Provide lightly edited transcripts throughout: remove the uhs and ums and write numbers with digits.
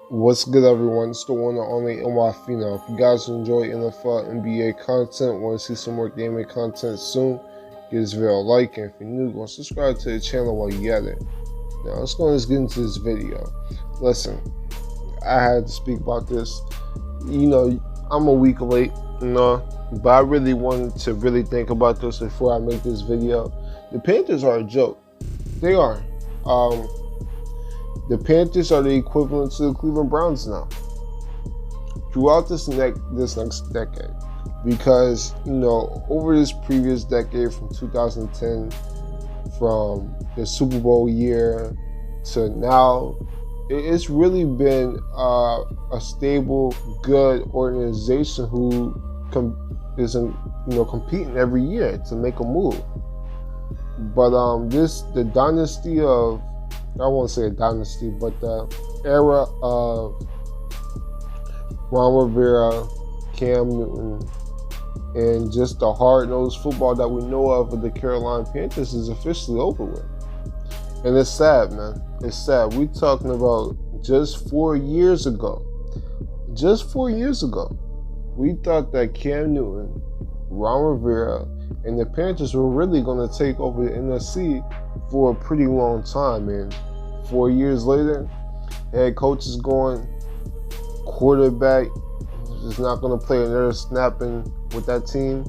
What's good, everyone? It's the one and only Now, if you guys enjoy NFL, NBA content, want to see some more gaming content soon, give this video a like, and if you're new, go subscribe to the channel while you're at it. Now, let's get into this video. Listen, I had to speak about this. I'm a week late, but I really wanted to really think about this before I make this video. The Panthers are a joke. They are. The Panthers are the equivalent to the Cleveland Browns now throughout this next decade, because over this previous decade from 2010, from the Super Bowl year to now, it's really been a stable, good organization who is competing every year to make a move. But the dynasty of, I won't say a dynasty, but the era of Ron Rivera, Cam Newton, and just the hard-nosed football that we know of the Carolina Panthers is officially over with. And it's sad, man. It's sad. We're talking about just 4 years ago. Just 4 years ago, we thought that Cam Newton, Ron Rivera, and the Panthers were really going to take over the NFC for a pretty long time. And 4 years later, head coach is going, quarterback is not going to play another snap with that team,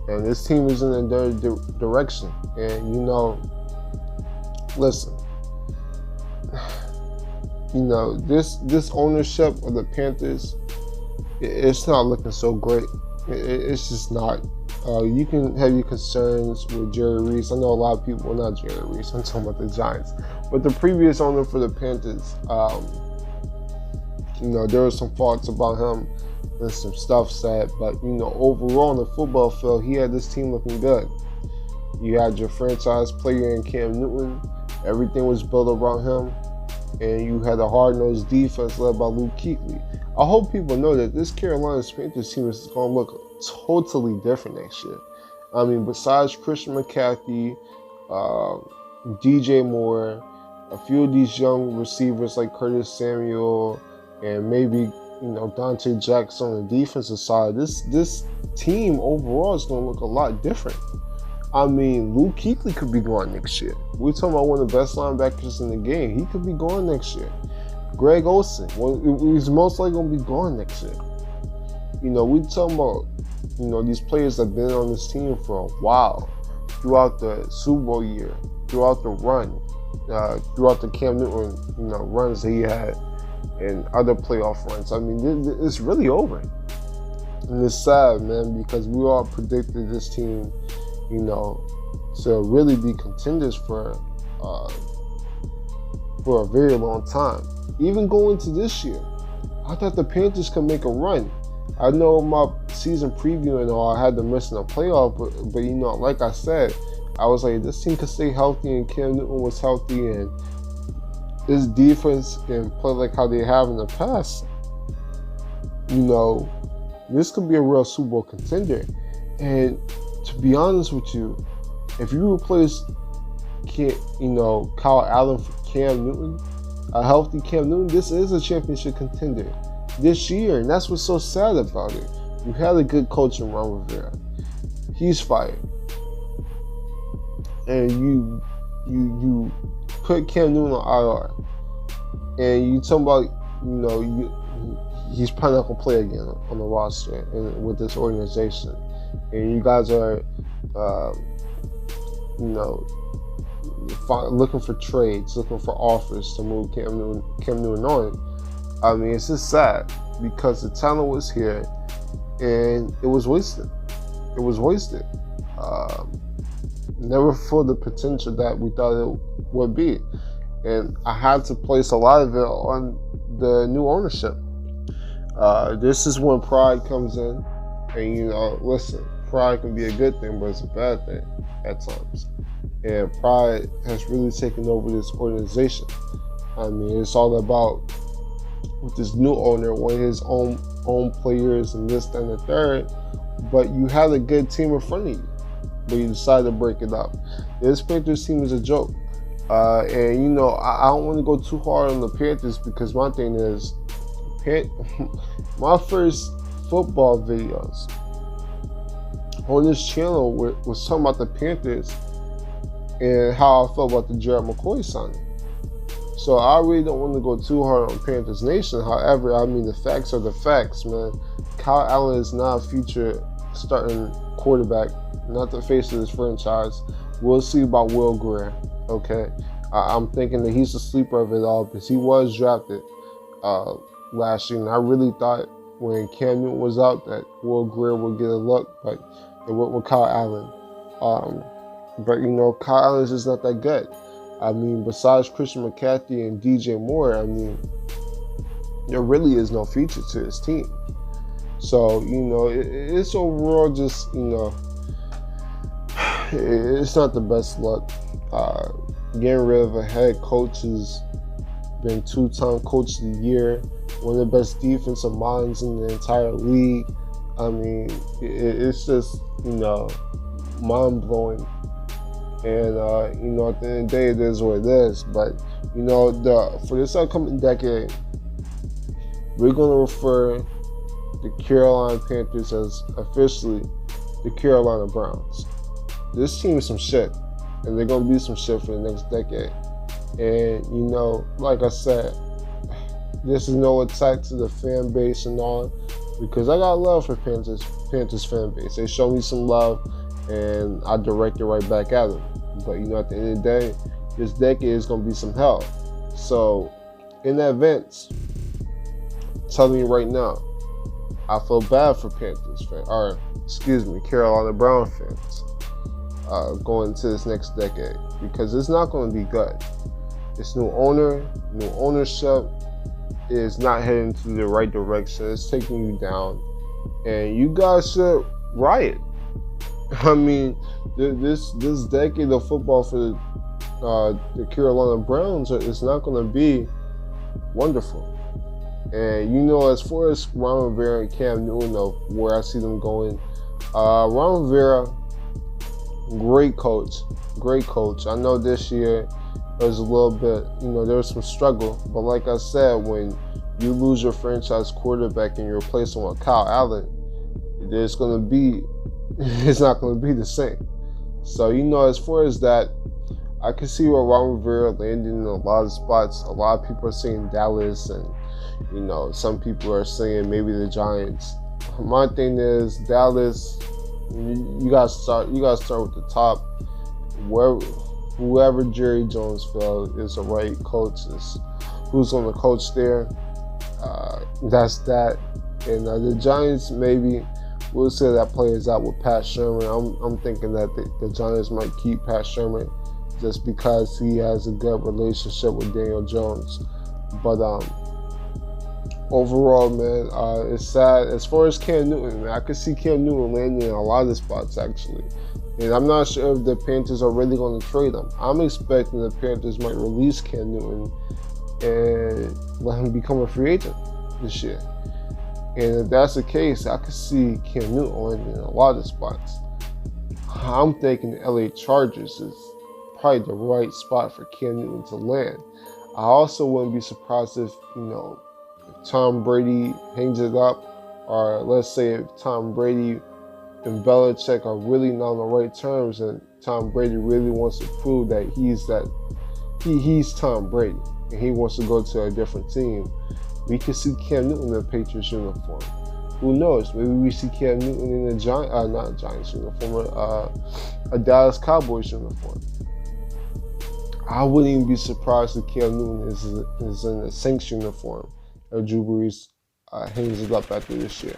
and this team is in another direction. And listen, this ownership of the Panthers, it's not looking so great. It's just not. You can have your concerns with Jerry Reese. I know a lot of people, well, not Jerry Reese, I'm talking about the Giants, but the previous owner for the Panthers, there were some faults about him and some stuff said, but overall on the football field, he had this team looking good. You had your franchise player in Cam Newton. Everything was built around him, and you had a hard-nosed defense led by Luke Kuechly. I hope people know that this Carolina Panthers team is going to look totally different next year. I mean, besides Christian McCaffrey, DJ Moore, a few of these young receivers like Curtis Samuel, and maybe Dante Jackson on the defensive side, this team overall is going to look a lot different. I mean, Luke Kuechly could be gone next year. We're talking about one of the best linebackers in the game. He could be gone next year. Greg Olsen, he's most likely going to be gone next year. We're talking about these players have been on this team for a while, throughout the Super Bowl year, throughout the run, throughout the Cam Newton runs that he had, and other playoff runs. I mean, it's really over. And it's sad, man, because we all predicted this team, to really be contenders for a very long time. Even going into this year, I thought the Panthers could make a run. I know my season preview and all, I had them missing a playoff, but like I said, I was like, this team could stay healthy, and Cam Newton was healthy, and this defense can play like how they have in the past. This could be a real Super Bowl contender. And to be honest with you, if you replace Kyle Allen for Cam Newton, a healthy Cam Newton, this is a championship contender this year. And that's what's so sad about it. You had a good coach in Ron Rivera. He's fired. And you put Cam Newton on IR. And you talking about, he's probably not going to play again on the roster and with this organization. And you guys are, looking for trades, looking for offers to move Cam Newton on. I mean, it's just sad because the talent was here and it was wasted. It was wasted. Never for the potential that we thought it would be. And I had to place a lot of it on the new ownership. This is when pride comes in. And listen, pride can be a good thing, but it's a bad thing at times. And pride has really taken over this organization. I mean, it's all about, with this new owner, wanting his own players and this, that, and the third. But you had a good team in front of you, but you decided to break it up. This Panthers team is a joke. And I don't want to go too hard on the Panthers, because my thing is, my first football videos on this channel was talking about the Panthers and how I felt about the Jared McCoy signing. So I really don't want to go too hard on Panthers Nation. However, I mean, the facts are the facts, man. Kyle Allen is not a future starting quarterback, not the face of this franchise. We'll see about Will Greer, okay? I'm thinking that he's the sleeper of it all because he was drafted last year. And I really thought when Cam Newton was out that Will Greer would get a look, but it went with Kyle Allen. But, you know, Kyle Allen is just not that good. I mean, besides Christian McCaffrey and DJ Moore, I mean, there really is no future to his team. So, you know, it's overall just, you know, it's not the best luck. Getting rid of a head coach who's been 2-time coach of the year, one of the best defensive minds in the entire league. I mean, it's just, you know, mind-blowing. And, you know, at the end of the day, it is what it is. But, you know, for this upcoming decade, we're going to refer the Carolina Panthers as officially the Carolina Browns. This team is some shit, and they're going to be some shit for the next decade. And, you know, like I said, this is no attack to the fan base and all, because I got love for Panthers fan base. They show me some love, and I direct it right back at them. But, you know, at the end of the day, this decade is going to be some hell. So, in advance, I'm telling you right now, I feel bad for Carolina Brown fans going into this next decade, because it's not going to be good. It's new ownership is not heading to the right direction. It's taking you down, and you guys should riot. I mean, this decade of football for the Carolina Browns is not going to be wonderful. And, you know, as far as Ron Rivera and Cam Newton, of where I see them going, Ron Rivera, great coach. I know this year there was a little bit, you know, there was some struggle. But like I said, when you lose your franchise quarterback and you replace him with Kyle Allen, it's not going to be the same. So, you know, as far as that, I can see where Ron Rivera landed in a lot of spots. A lot of people are saying Dallas, and, you know, some people are saying maybe the Giants. My thing is, Dallas, you gotta start with the top. Whoever Jerry Jones felt is the right coach. Who's going to coach there? That's that. And the Giants, maybe we'll say that plays out with Pat Sherman. I'm thinking that the Giants might keep Pat Sherman just because he has a good relationship with Daniel Jones. But overall, man, it's sad. As far as Cam Newton, man, I could see Cam Newton landing in a lot of spots, actually. And I'm not sure if the Panthers are really going to trade him. I'm expecting the Panthers might release Cam Newton and let him become a free agent this year. And if that's the case, I could see Cam Newton landing in a lot of spots. I'm thinking the LA Chargers is probably the right spot for Cam Newton to land. I also wouldn't be surprised if, you know, if Tom Brady hangs it up, or let's say if Tom Brady and Belichick are really not on the right terms, and Tom Brady really wants to prove that he's Tom Brady and he wants to go to a different team, we could see Cam Newton in a Patriots uniform. Who knows? Maybe we see Cam Newton in a Giants uniform, a Dallas Cowboys uniform. I wouldn't even be surprised if Cam Newton is in a Saints uniform if Drew Brees hangs it up after this year.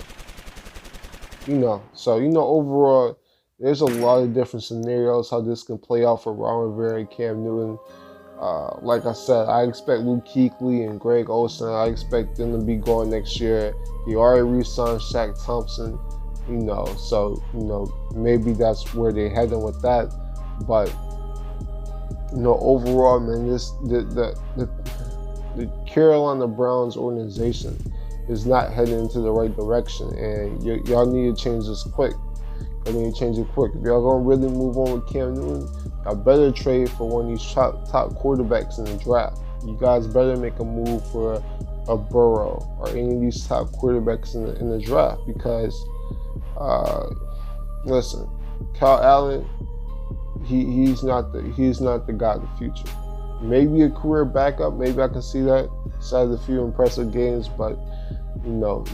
You know, so, you know, overall, there's a lot of different scenarios how this can play out for Ron Rivera and Cam Newton. Like I said, I expect Luke Kuechly and Greg Olsen. I expect them to be going next year. He already re-signed Shaq Thompson, you know, so, you know, maybe that's where they're heading with that. But, you know, overall, man, the Carolina Browns organization is not heading into the right direction, and y'all need to change this quick. Y'all need to change it quick. If y'all gonna really move on with Cam Newton, y'all better trade for one of these top quarterbacks in the draft. You guys better make a move for a Burrow or any of these top quarterbacks in the draft because, listen, Kyle Allen, he's not the guy of the future. Maybe a career backup, maybe I can see that, besides a few impressive games, but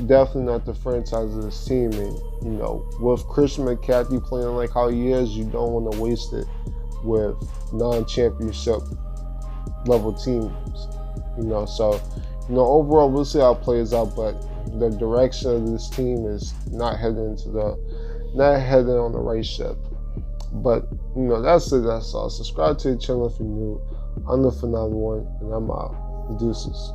definitely not the franchise of this team. And with Christian McCaffrey playing like how he is, you don't want to waste it with non-championship level teams. So overall we'll see how it plays out, but the direction of this team is not heading on the right ship. But that's it. That's all. Subscribe to the channel if you're new. I'm the Phenomenal One, and I'm out. Deuces.